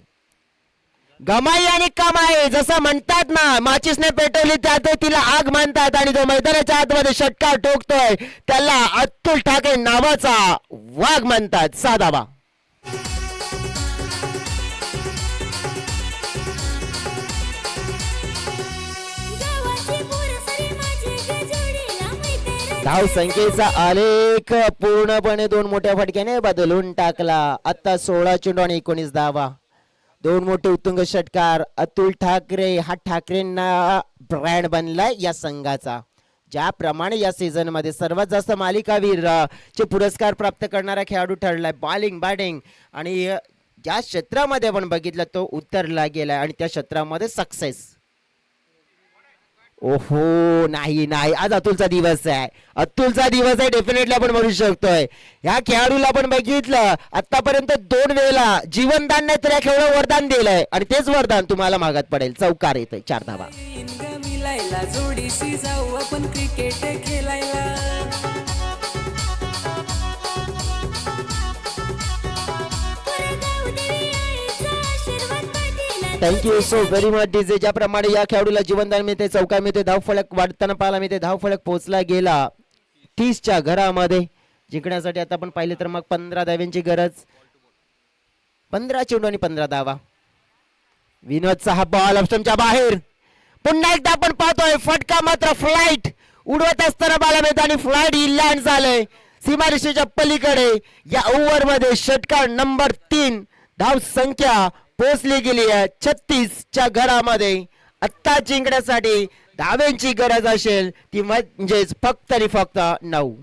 गमाई आणि कमाई जसं म्हणतात ना, माचीसने पेटवली त्यात तिला आग म्हणतात आणि जो मैदानाच्या आतमध्ये षटकार ठोकतोय त्याला अतुल ठाकरे नावाचा वाघ म्हणतात. 6 धावा. धाव संख्येचा आलेख पूर्णपणे 2 मोठ्या फटक्याने बदलून टाकला. आता 16 चेंडू आणि 19 धावा. 2 मोठे उत्तुंग षटकार. अतुल ठाकरे हा ठाकरेंना ब्रँड बनलाय या संघाचा. ज्याप्रमाणे या सीझन मध्ये सर्वात जास्त मालिकावीर चे पुरस्कार प्राप्त करणारा खेळाडू ठरलाय. बॉलिंग बॅटिंग आणि ज्या क्षेत्रामध्ये आपण बघितलं तो उतरला गेलाय आणि त्या क्षेत्रामध्ये सक्सेस. ओहो नाही नाही, आज अतुलचा दिवस आहे, अतुलचा दिवस आहे डेफिनेटली आपण म्हणू शकतोय. ह्या खेळाडूला आपण बघितलं आतापर्यंत 2 वेळेला जीवनदान नाही तर या खेळाडूला वरदान दिलंय आणि तेच वरदान तुम्हाला मागात पडेल. चौकार येतोय. 4 धावा. मिलायला जोडीशी जाऊ आपण क्रिकेट खेळायला. Thank you so very much DJ. ज्याप्रमाणे या खेळाडूला जीवनदान मिळते, चौकार मिळते, धावफलक वाढताना पाहायला मिळते, धावफलक पोहोचला गेला 30च्या घरामध्ये. जिंकण्यासाठी आता आपण पाहिले तर मग 15 धाव्यांची गरज. 15 चेंडू आणि 15 धावा. विनोदचा हा बॉल ऑप्शनच्या बाहेर. पुन्हा एकदा आपण पाहतोय फटका मात्र फ्लाइट उडवत असताना पाहायला मिळते आणि फ्लाइट ही लँड झालंय सीमारेषेच्या पलीकडे. या ओव्हर मध्ये षटकार नंबर 3. धाव संख्या पोहोचली गेली आहे 36च्या घरामध्ये. आत्ता जिंकण्यासाठी धाव्यांची गरज असेल ती म्हणजेच फक्त आणि फक्त 9.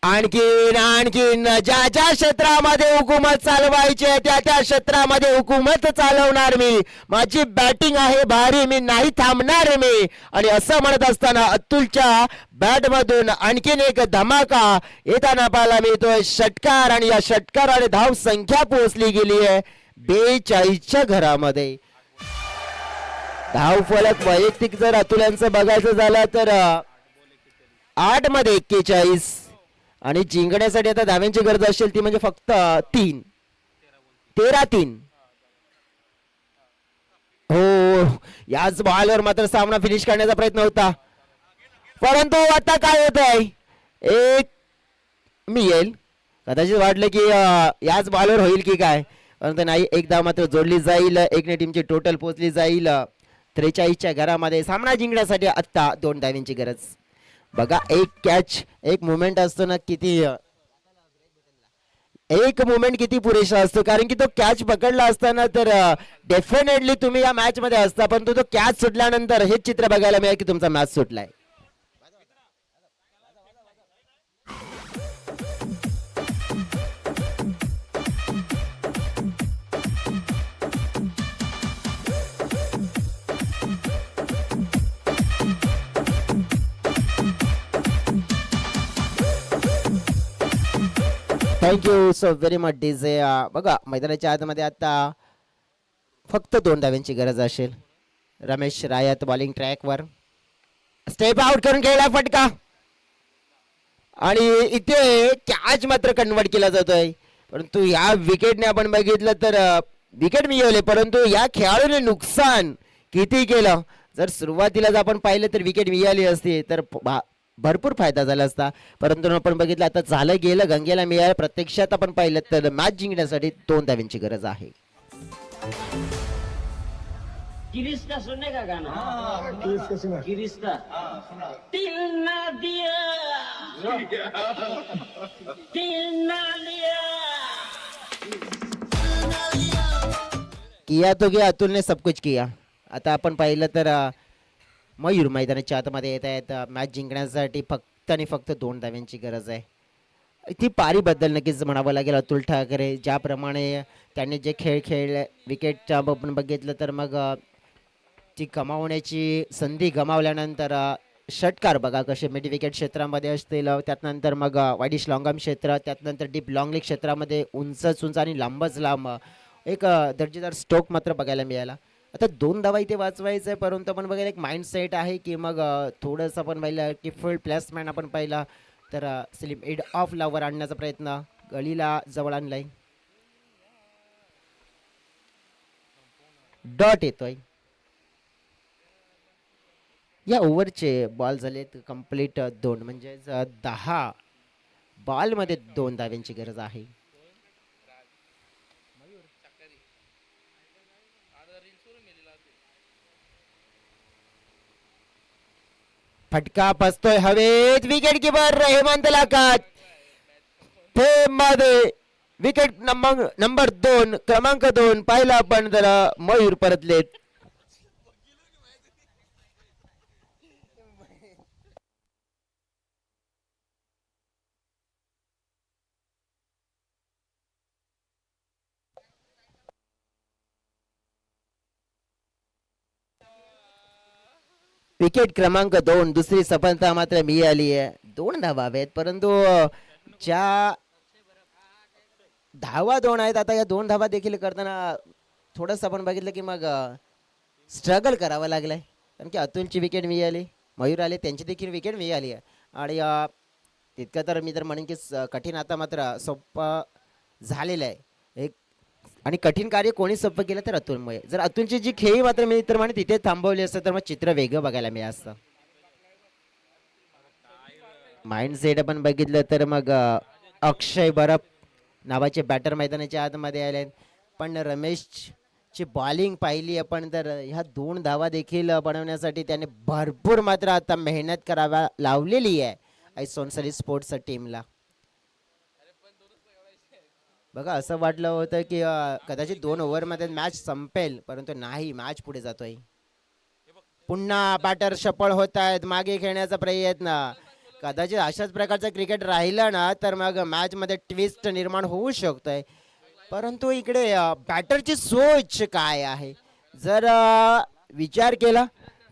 आणखीन ज्या ज्या क्षेत्रामध्ये हुकूमत चालवायची आहे त्या त्या क्षेत्रामध्ये हुकूमत चालवणार मी. माझी बॅटिंग आहे भारी, मी नाही थांबणार मी. आणि असं म्हणत असताना अतुलच्या बॅट मधून आणखीन एक धमाका येताना पाहायला मिळतोय. षटकार आणि या षटकाराने धाव संख्या पोहोचली गेली आहे 42च्या घरामध्ये. धाव फलक वैयक्तिक जर अतुल यांचं बघायचं झालं तर 8 मध्ये 41 आणि जिंकण्यासाठी आता धाव्यांची गरज असेल ती म्हणजे फक्त 3. 13-3. हो याच बॉलवर मात्र सामना फिनिश करण्याचा प्रयत्न होता, परंतु आता काय होत आहे एक मी येईल कदाचित वाटलं की याच बॉलवर होईल की काय, परंतु नाही. एक धाव मात्र जोडली जाईल. एकने टीमची टोटल पोहोचली जाईल 43च्या घरामध्ये. सामना जिंकण्यासाठी आता 2 धाव्यांची गरज. बघा एक कॅच एक मुवमेंट असतो ना किती एक मुमेंट किती पुरेसा असतो, कारण की तो कॅच पकडला असताना तर डेफिनेटली तुम्ही या मॅच मध्ये असता, पण तो कॅच सुटल्यानंतर हेच चित्र बघायला मिळेल की तुमचा मॅच सुटलाय. Thank you so very much DJ. बघा मैदानाच्या आतमध्ये आता फक्त 2 धाव्यांची गरज असेल. रमेश रायत बॉलिंग ट्रॅकवर स्टेप आउट करून खेळला फटका आणि इथे कॅच मात्र कन्वर्ट केला जातोय. परंतु या विकेटने आपण बघितलं तर विकेट मिळवले, परंतु या खेळाडूने नुकसान किती केलं. जर सुरुवातीलाच आपण पाहिलं तर विकेट मिळाली असती तर भरपूर फायदा झाला असता, परंतु आपण बघितलं आता झालं गेलं, गंगेला मिळालं. प्रत्यक्षात आपण पाहिलं तर मॅच जिंकण्यासाठी 2 धाव्यांची गरज आहे. किरिस्ता सुनने का गाना किरिस्ता दिल ना दिया दिल ना लिया. किया तो गया, अतुलने सब कुछ किया. आता आपण पाहिलं तर मयूर मैदानाच्या आतमध्ये येत आहेत. मॅच जिंकण्यासाठी फक्त आणि फक्त 2 धाव्यांची गरज आहे. ती पारीबद्दल नक्कीच म्हणावं लागेल अतुल ठाकरे, ज्याप्रमाणे त्यांनी जे खेळ खेळले विकेटच्या आपण बघितलं तर मग ती कमावण्याची संधी गमावल्यानंतर षटकार बघा कसे मिड विकेट क्षेत्रामध्ये असतील, त्यातनंतर मग वाईडिश लॉंगम क्षेत्र, त्यातनंतर डीप लॉंग लेग क्षेत्रामध्ये उंचच उंच आणि लांबच लांब एक दर्जेदार स्ट्रोक मात्र बघायला मिळाला. आता 2 धावा इथे वाचवायचं आहे, परंतु आपण बघायला एक माइंडसेट आहे की मग थोडंसं आपण पाहिलं की फुल प्लेसमेंट आपण पाहिला तर स्लिम एड ऑफ लावर आणण्याचा प्रयत्न गळीला जवळ आणलाय. डॉट येतोय. या ओव्हरचे बॉल झालेत कंप्लीट 2, म्हणजे 10 बॉलमध्ये 2 धाव्यांची गरज आहे. फटका फसतोय हवेत. विकेट किपर हेमंत लाखात मध्ये विकेट नंबर 2 क्रमांक 2 पाहिला आपण तर मयूर परतलेत. विकेट क्रमांक 2 दुसरी सफलता मात्र मिळाली आहे. 2 धावा आहेत, परंतु ज्या धावा 2 आहेत आता या 2 धावा देखील करताना थोडंसं आपण बघितलं की मग स्ट्रगल करावं लागलंय, कारण की अतुलची विकेट मिळाली, मयूर आले त्यांची देखील विकेट मिळाली आहे. आणि तितकं तर मी तर म्हणेन की कठीण आता मात्र सोपं झालेलं आहे. एक आणि कठीण कार्य कोणी सोपं केलं तर अतुलमुळे. जर अतुलची जी खेळी मात्र मी तर म्हणे तिथे थांबवली असतं तर मग चित्र वेगळं बघायला मिळालं असतं. माइंडसेट आपण बघितलं तर मग अक्षय बरफ नावाचे बॅटर मैदानाच्या आतमध्ये आले, पण रमेशची बॉलिंग पाहिली आपण तर ह्या 2 धावा देखील बनवण्यासाठी त्याने भरपूर मात्र आता मेहनत करावा लावलेली आहे सोनसरी स्पोर्ट्स टीमला. बघा असं वाटलं होतं की कदाचित 2 ओव्हरमध्ये मॅच संपेल, परंतु नाही, मॅच पुढे जातोय. पुन्हा बॅटर सफळ होत आहेत, मागे खेळण्याचा प्रयत्न. कदाचित अशाच प्रकारचं क्रिकेट राहिलं ना तर मग मॅच मध्ये ट्विस्ट निर्माण होऊ शकतोय, परंतु इकडे बॅटरची सोच काय आहे जर विचार केला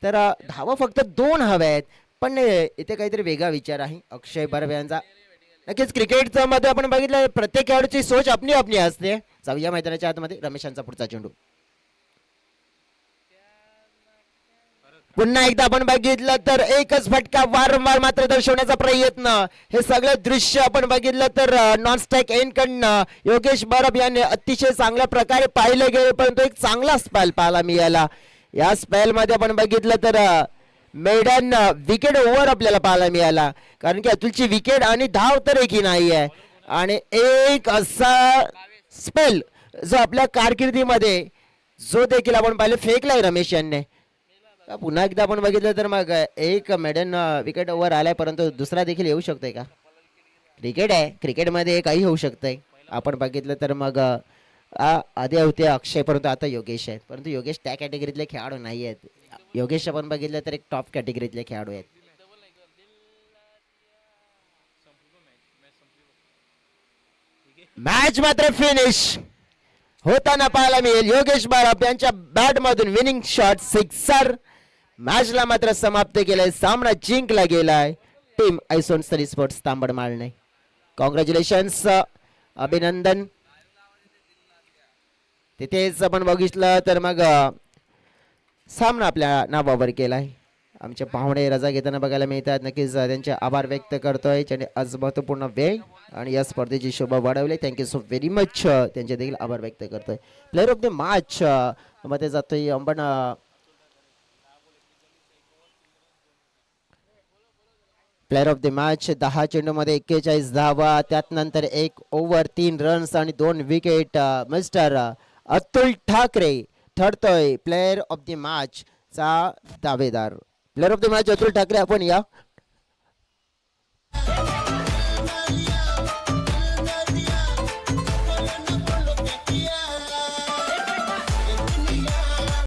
तर धावा फक्त 2 हव्या आहेत, पण इथे काहीतरी वेगळा विचार आहे अक्षय बर्वे यांचा. नक्कीच क्रिकेटच्या मध्ये आपण बघितलं प्रत्येक खेळाडूची सोच आपली आपली असते. जाऊया मैदानाच्या आतमध्ये. रमेशांचा पुढचा चेंडू पुन्हा एकदा आपण बघितलं तर एकच फटका वारंवार मात्र दर्शवण्याचा प्रयत्न. हे सगळे दृश्य आपण बघितलं तर नॉन स्ट्राईक एंड कडनं योगेश बरब यांनी अतिशय चांगल्या प्रकारे पाहिले गेले, परंतु एक चांगला स्पेल पाहायला मिळाला. या स्पेल मध्ये आपण बघितलं तर मेडन विकेट ओव्हर आपल्याला पाहायला मिळाला, कारण की अतुलची विकेट आणि धाव तर एकही नाही आहे. आणि एक असा स्पेल जो आपल्या कारकिर्दीमध्ये जो देखील आपण पाहिलं फेकलाय रमेश यांनी. पुन्हा एकदा आपण बघितलं तर मग एक मेडन विकेट ओव्हर आलाय, परंतु दुसरा देखील येऊ शकतोय का? क्रिकेट आहे, क्रिकेटमध्ये काही होऊ शकतंय. आपण बघितलं तर मग आधी होते अक्षय, परंतु आता योगेश आहेत. परंतु योगेश त्या कॅटेगरीतले खेळाडू नाही आहेत. योगेश आपण बघितलं तर एक टॉप कॅटेगरीतले खेळाडू आहेत. मॅच मात्र फिनिश होताना पाहायला मिळेल. योगेश बारप यांच्या बॅट मधून विनिंग शॉट सिक्सर. मॅचला मात्र समाप्त केलंय. सामना जिंकला गेलाय टीम आयसोन सरी स्पोर्ट्स तांबड माळणे. कॉंग्रॅच्युलेशन्स, अभिनंदन. तिथेच आपण बघितलं तर मग सामना आपल्या नावावर केलाय. आमचे पाहुणे रजा घेताना बघायला मिळतात. नक्कीच त्यांचे आभार व्यक्त करतोय ज्याने आज महत्वपूर्ण वेळ आणि या स्पर्धेची शोभा वाढवली. Thank you so very much. त्यांचे देखील आभार व्यक्त करतोय. प्लेअर ऑफ द मॅच मध्ये जातोय आपण प्लेअर ऑफ द मॅच. 10 चेंडूमध्ये 41 धावा, त्यात नंतर 1 ओव्हर 3 रन्स आणि 2 विकेट. मिस्टर अतुल ठाकरे ठरतोय प्लेअर ऑफ द मॅच चा दावेदार. Player of the match Atul Thakre, आपण या.